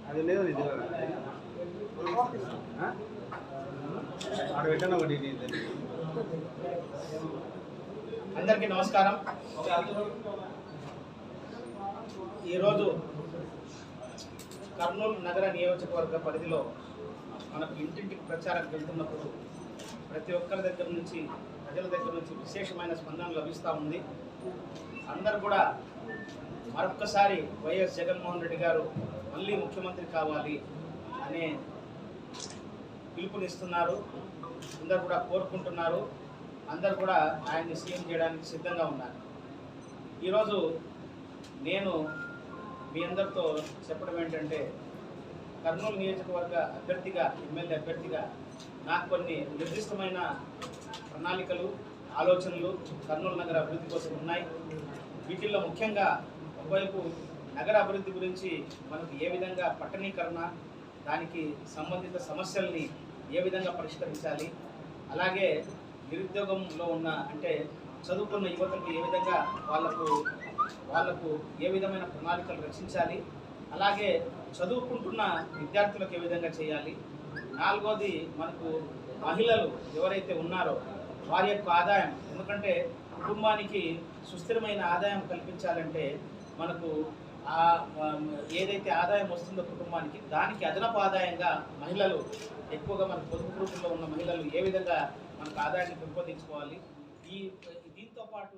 అది లేదు అందరికీ నమస్కారం. ఈరోజు కర్నూలు నగర నియోజకవర్గ పరిధిలో మనకు ఇంటింటికి ప్రచారం వెళ్తున్నప్పుడు ప్రతి ఒక్కరి దగ్గర నుంచి ప్రజల దగ్గర నుంచి విశేషమైన స్పందన లభిస్తూ ఉంది. అందరూ కూడా మరొక్కసారి వైఎస్ జగన్మోహన్ రెడ్డి గారు మళ్ళీ ముఖ్యమంత్రి కావాలి అనే పిలుపునిస్తున్నారు. అందరూ కూడా కోరుకుంటున్నారు. అందరూ కూడా ఆయన్ని సీఎం చేయడానికి సిద్ధంగా ఉన్నారు. ఈరోజు నేను మీ అందరితో చెప్పడం ఏంటంటే, కర్నూలు నియోజకవర్గ అభ్యర్థిగా, ఎమ్మెల్యే అభ్యర్థిగా నాకు కొన్ని నిర్దిష్టమైన ప్రణాళికలు, ఆలోచనలు కర్నూలు నగర అభివృద్ధి కోసం ఉన్నాయి. వీటిల్లో ముఖ్యంగా ఒకవైపు నగర అభివృద్ధి గురించి మనకు ఏ విధంగా పట్టణీకరణ, దానికి సంబంధిత సమస్యల్ని ఏ విధంగా పరిష్కరించాలి, అలాగే నిరుద్యోగంలో ఉన్న అంటే చదువుకున్న యువతకు ఏ విధంగా వాళ్లకు ఏ విధమైన ప్రణాళికలు రచించాలి, అలాగే చదువుకుంటున్న విద్యార్థులకు ఏ విధంగా చేయాలి, నాలుగోది మనకు మహిళలు ఎవరైతే ఉన్నారో వారి యొక్క ఆదాయం, ఎందుకంటే కుటుంబానికి సుస్థిరమైన ఆదాయం కల్పించాలంటే మనకు ఏదైతే ఆదాయం వస్తుందో కుటుంబానికి దానికి అదనపు ఆదాయంగా మహిళలు ఎక్కువగా మన పొదుపు గ్రూపుల్లో ఉన్న మహిళలు ఏ విధంగా మనకు ఆదాయాన్ని పెంపొందించుకోవాలి, దీంతో పాటు